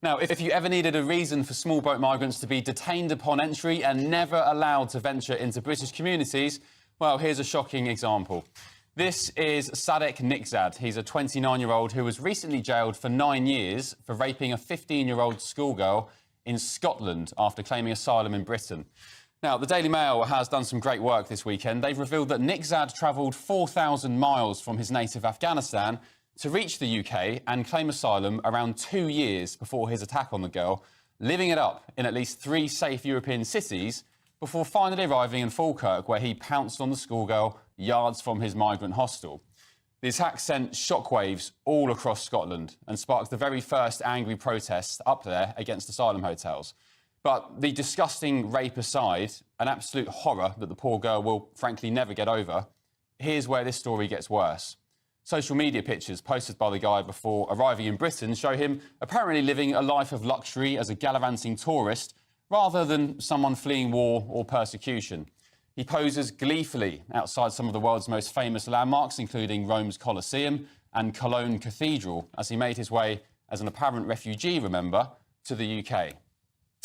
Now, if you ever needed a reason for small boat migrants to be detained upon entry and never allowed to venture into British communities, well, here's a shocking example. This is Sadeq Nikzad. He's a 29-year-old who was recently jailed for 9 years for raping a 15-year-old schoolgirl in Scotland after claiming asylum in Britain. Now, the Daily Mail has done some great work this weekend. They've revealed that Nikzad travelled 4,000 miles from his native Afghanistan to reach the UK and claim asylum around 2 years before his attack on the girl, living it up in at least 3 safe European cities before finally arriving in Falkirk, where he pounced on the schoolgirl yards from his migrant hostel. The attack sent shockwaves all across Scotland and sparked the very first angry protests up there against asylum hotels. But the disgusting rape aside, an absolute horror that the poor girl will frankly never get over, here's where this story gets worse. Social media pictures posted by the guy before arriving in Britain show him apparently living a life of luxury as a gallivanting tourist rather than someone fleeing war or persecution. He poses gleefully outside some of the world's most famous landmarks, including Rome's Colosseum and Cologne Cathedral, as he made his way as an apparent refugee, remember, to the UK.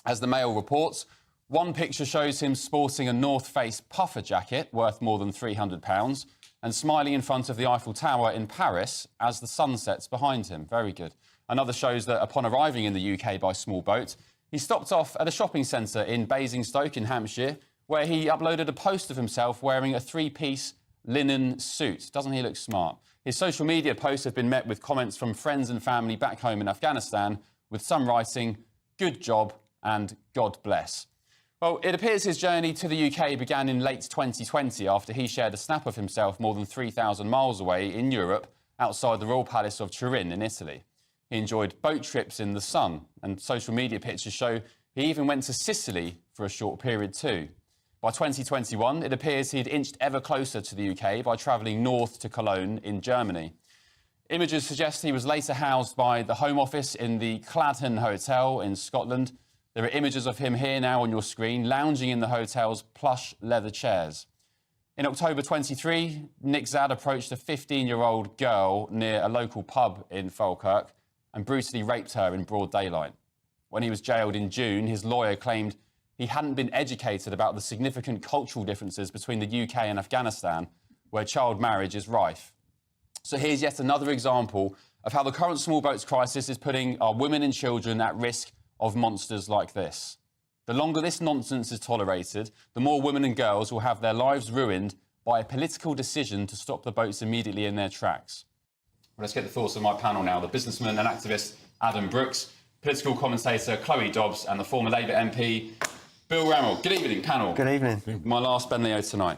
As the Mail reports, one picture shows him sporting a North Face puffer jacket worth more than £300 and smiling in front of the Eiffel Tower in Paris as the sun sets behind him. Very good. Another shows that upon arriving in the UK by small boat, he stopped off at a shopping centre in Basingstoke in Hampshire, where he uploaded a post of himself wearing a 3-piece linen suit. Doesn't he look smart? His social media posts have been met with comments from friends and family back home in Afghanistan, with some writing, "Good job" and "God bless." Well, it appears his journey to the UK began in late 2020 after he shared a snap of himself more than 3,000 miles away in Europe outside the Royal Palace of Turin in Italy. He enjoyed boat trips in the sun, and social media pictures show he even went to Sicily for a short period too. By 2021, it appears he'd inched ever closer to the UK by travelling north to Cologne in Germany. Images suggest he was later housed by the Home Office in the Cladhen Hotel in Scotland. There are images of him here now on your screen, lounging in the hotel's plush leather chairs. In October 23, Nikzad approached a 15-year-old girl near a local pub in Falkirk and brutally raped her in broad daylight. When he was jailed in June, his lawyer claimed he hadn't been educated about the significant cultural differences between the UK and Afghanistan, where child marriage is rife. So here's yet another example of how the current small boats crisis is putting our women and children at risk of monsters like this. The longer this nonsense is tolerated, the more women and girls will have their lives ruined by a political decision to stop the boats immediately in their tracks. Well, let's get the thoughts of my panel now. The businessman and activist Adam Brooks, political commentator Chloe Dobbs and the former Labour MP Bill Rammell. Good evening, panel. Good evening. My last Ben Leo tonight.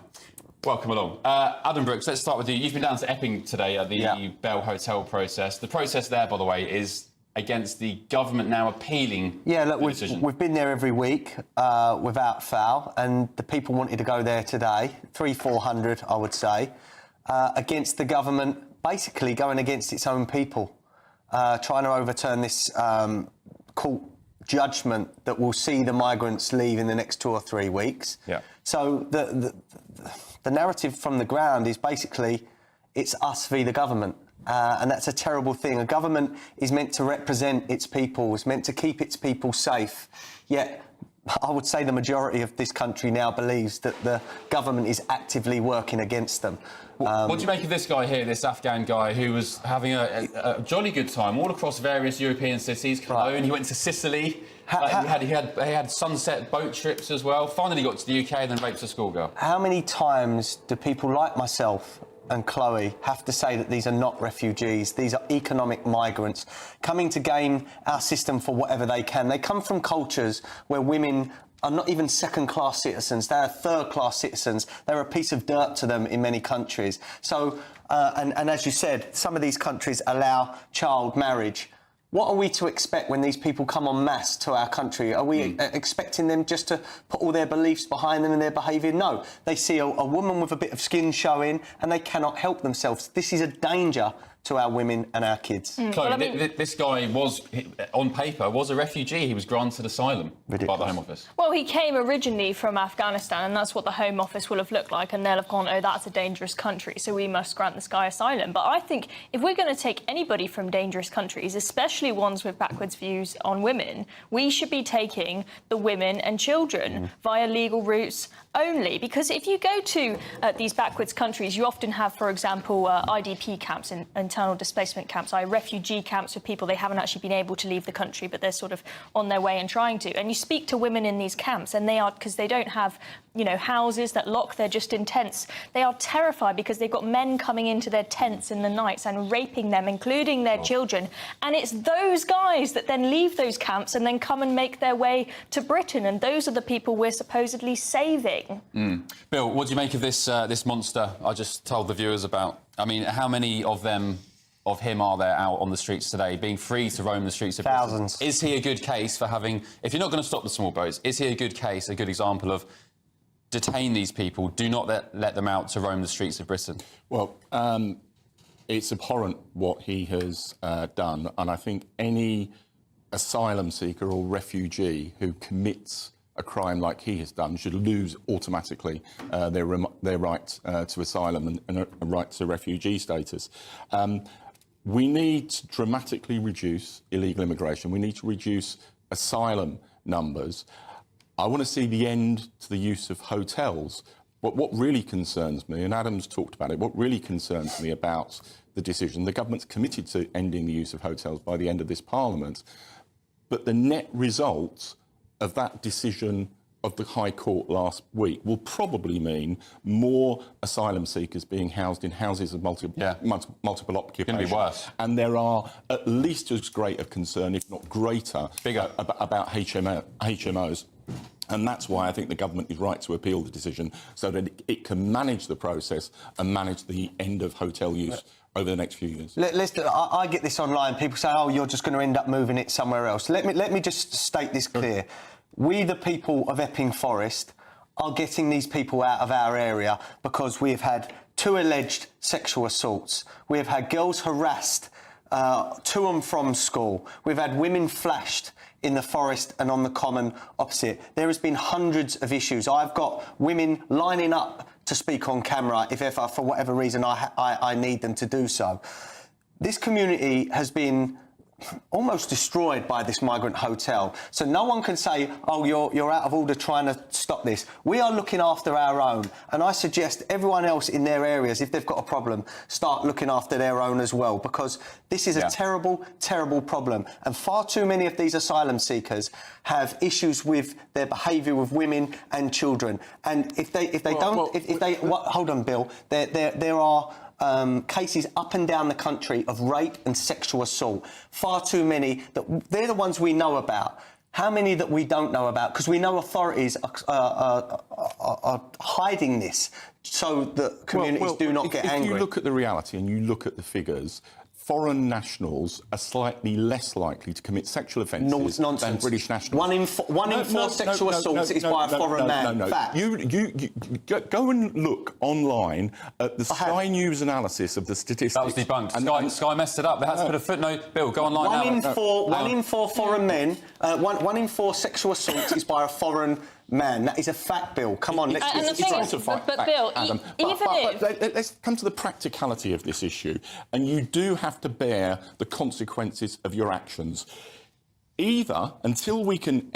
Welcome along. Adam Brooks, let's start with you. You've been down to Epping today at the Bell Hotel process. The process there, by the way, is against the government now appealing look, the decision. we've been there every week without fail, and the people wanted to go there today, 300-400, I would say, against the government, basically going against its own people, trying to overturn this court judgment that will see the migrants leave in the next 2 or 3 weeks. Yeah. So the narrative from the ground is basically it's us v the government. And that's a terrible thing. A government is meant to represent its people, is meant to keep its people safe. Yet, I would say the majority of this country now believes that the government is actively working against them. What do you make of this guy here, this Afghan guy who was having a jolly good time all across various European cities, Cologne, right. He went to Sicily, he had sunset boat trips as well, finally got to the UK and then raped a schoolgirl. How many times do people like myself and Chloe have to say that these are not refugees, these are economic migrants coming to game our system for whatever they can? They come from cultures where women are not even second-class citizens, they are third-class citizens. They're a piece of dirt to them in many countries. So, and as you said, some of these countries allow child marriage. What are we to expect when these people come en masse to our country? Are we expecting them just to put all their beliefs behind them and their behaviour? No. They see a woman with a bit of skin showing and they cannot help themselves. This is a danger to our women and our kids. Chloe, Well, I mean- this guy was, on paper, was a refugee. He was granted asylum by the Home Office. Well, he came originally from Afghanistan, and that's what the Home Office will have looked like, and they'll have gone, oh, that's a dangerous country, so we must grant this guy asylum. But I think if we're going to take anybody from dangerous countries, especially ones with backwards views on women, we should be taking the women and children via legal routes only. Because if you go to these backwards countries, you often have, for example, IDP camps, internal displacement camps, refugee camps for people they haven't actually been able to leave the country, but they're sort of on their way and trying to. And you speak to women in these camps, and they are, because they don't have, you know, houses that lock, they're just in tents. They are terrified because they've got men coming into their tents in the nights and raping them, including their children. And it's those guys that then leave those camps and then come and make their way to Britain. And those are the people we're supposedly saving. Bill, what do you make of this this monster I just told the viewers about? I mean, how many of him are there out on the streets today, being free to roam the streets of Thousands. Britain? Is he a good case for having, if you're not going to stop the small boats, is he a good case, a good example of detain these people, do not let them out to roam the streets of Britain? Well, it's abhorrent what he has done, and I think any asylum seeker or refugee who commits a crime like he has done should lose automatically their right to asylum and a right to refugee status. We need to dramatically reduce illegal immigration. We need to reduce asylum numbers. I want to see the end to the use of hotels. But what really concerns me, and Adam's talked about it, what really concerns me about the decision, the government's committed to ending the use of hotels by the end of this Parliament, but the net result of that decision of the High Court last week will probably mean more asylum seekers being housed in houses of multiple occupation. Going to be worse. And there are at least as great of concern, if not greater, about HMOs. And that's why I think the government is right to appeal the decision so that it can manage the process and manage the end of hotel use over the next few years. I get this online. People say, oh, you're just going to end up moving it somewhere else. Let me just state this clear. We, the people of Epping Forest, are getting these people out of our area because we have had 2 alleged sexual assaults. We have had girls harassed to and from school. We've had women flashed in the forest and on the common opposite. There has been hundreds of issues. I've got women lining up to speak on camera if ever, for whatever reason, I need them to do so. This community has been almost destroyed by this migrant hotel. So no one can say, oh, you're out of order trying to stop this. We are looking after our own. And I suggest everyone else in their areas, if they've got a problem, start looking after their own as well, because this is a terrible, terrible problem. And far too many of these asylum seekers have issues with their behaviour with women and children. And hold on, Bill, there are cases up and down the country of rape and sexual assault. Far too many. They're the ones we know about. How many that we don't know about? Because we know authorities are hiding this so that communities do not get angry. If you look at the reality and you look at the figures, foreign nationals are slightly less likely to commit sexual offences than British nationals. One in four sexual assaults is by a foreign man. Fact. You go and look online at the Sky News analysis of the statistics. That was debunked. Sky messed it up. They had to put a footnote. Bill, go online now. One in four foreign men, one in four sexual assaults is by a foreign man. That is a fact, Bill. Come on, let's but Bill, Adam. Let's come to the practicality of this issue, and you do have to bear the consequences of your actions. Either, until we can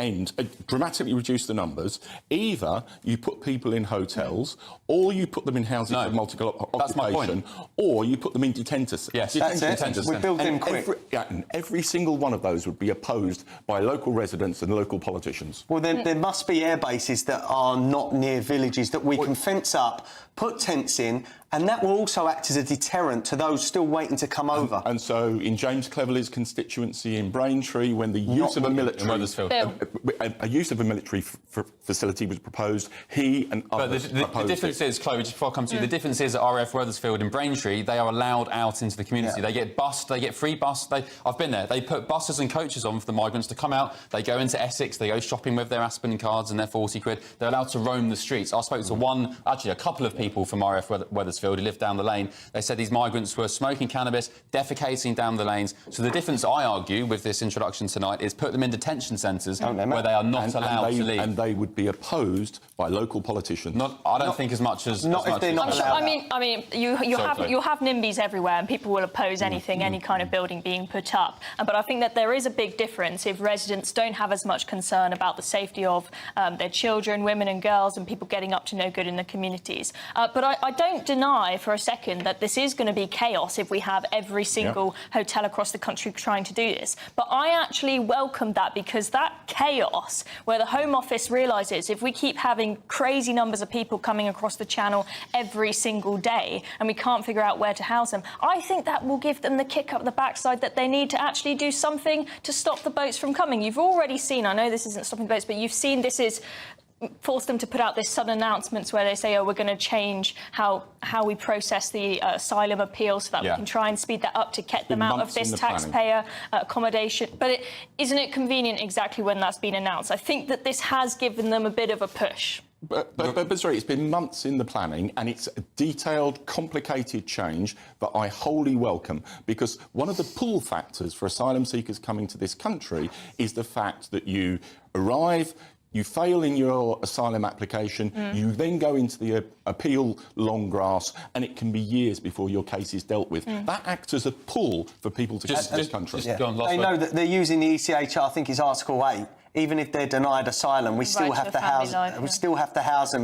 dramatically reduce the numbers, either you put people in hotels, or you put them in houses of multiple occupation, or you put them in detentors. Yes, that's it. We build them quick. Every single one of those would be opposed by local residents and local politicians. Well, there must be air bases that are not near villages that we can fence up, put tents in, and that will also act as a deterrent to those still waiting to come over. And so, in James Cleverley's constituency in Braintree, when the use of a military facility was proposed, he and others But the difference is, Chloe, just before I come to you, the difference is at RAF Wethersfield in Braintree, they are allowed out into the community. They get bused, they get free bus. I've been there. They put buses and coaches on for the migrants to come out. They go into Essex. They go shopping with their Aspen cards and their 40 quid. They're allowed to roam the streets. I spoke to a couple of people from RAF Wethersfield Huddersfield, who lived down the lane. They said these migrants were smoking cannabis, defecating down the lanes. So the difference, I argue, with this introduction tonight is put them in detention centres where they are not allowed to leave. And they would be opposed by local politicians. I don't think as much as... Not if they're not allowed. I mean, you have NIMBYs everywhere, and people will oppose anything, any kind of building being put up. But I think that there is a big difference if residents don't have as much concern about the safety of their children, women and girls, and people getting up to no good in the communities. But I don't deny for a second that this is going to be chaos if we have every single hotel across the country trying to do this. But I actually welcome that, because that chaos, where the Home Office realises if we keep having crazy numbers of people coming across the Channel every single day and we can't figure out where to house them, I think that will give them the kick up the backside that they need to actually do something to stop the boats from coming. You've already seen, I know this isn't stopping boats, but you've seen this is force them to put out this sudden announcements where they say, oh, we're going to change how we process the asylum appeals so that we can try and speed that up to get them out of this taxpayer accommodation. But isn't it convenient exactly when that's been announced? I think that this has given them a bit of a push. But sorry, it's been months in the planning, and it's a detailed, complicated change that I wholly welcome, because one of the pull factors for asylum seekers coming to this country is the fact that you arrive, you fail in your asylum application, you then go into the appeal long grass, and it can be years before your case is dealt with. That acts as a pull for people to come to this country. They know that they're using the ECHR, I think it's Article 8. Even if they're denied asylum, we still have to house them and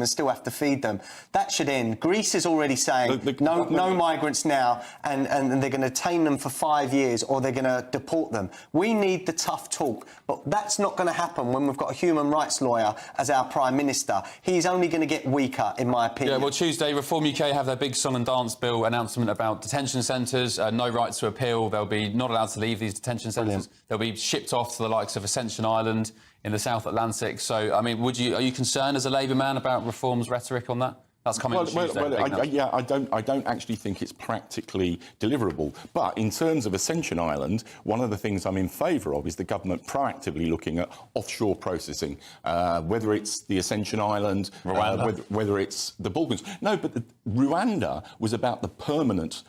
still have to feed them. That should end. Greece is already saying no migrants now, and they're going to detain them for 5 years, or they're going to deport them. We need the tough talk, but that's not going to happen when we've got a human rights lawyer as our Prime Minister. He's only going to get weaker, in my opinion. Yeah, well, Tuesday, Reform UK have their big song and dance bill announcement about detention centres, no rights to appeal. They'll be not allowed to leave these detention centres. They'll be shipped off to the likes of Ascension Island in the South Atlantic. So, I mean, are you concerned as a Labour man about Reform's rhetoric on that? That's coming on Tuesday. I don't actually think it's practically deliverable. But in terms of Ascension Island, one of the things I'm in favour of is the government proactively looking at offshore processing, whether it's the Ascension Island, whether it's the Balkans. No, but Rwanda was about the permanent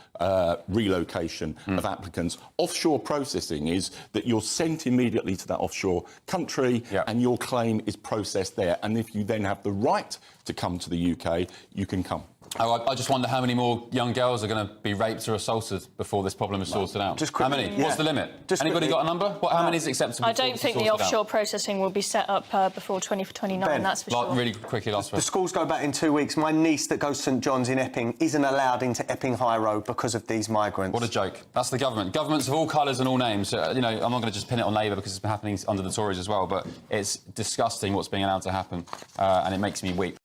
relocation of applicants. Offshore processing is that you're sent immediately to that offshore country and your claim is processed there. And if you then have the right to come to the UK, you can come. Oh, I just wonder how many more young girls are going to be raped or assorted before this problem is sorted out. How many? What's the limit? Anybody got a number? How many is acceptable? I don't think the offshore processing will be set up before 2029, that's for sure. Really quickly, last one. The schools go back in 2 weeks. My niece that goes to St John's in Epping isn't allowed into Epping High Road because of these migrants. What a joke. That's the government. Governments of all colours and all names. You know, I'm not going to just pin it on Labour because it's been happening under the Tories as well, but it's disgusting what's being allowed to happen, and it makes me weep.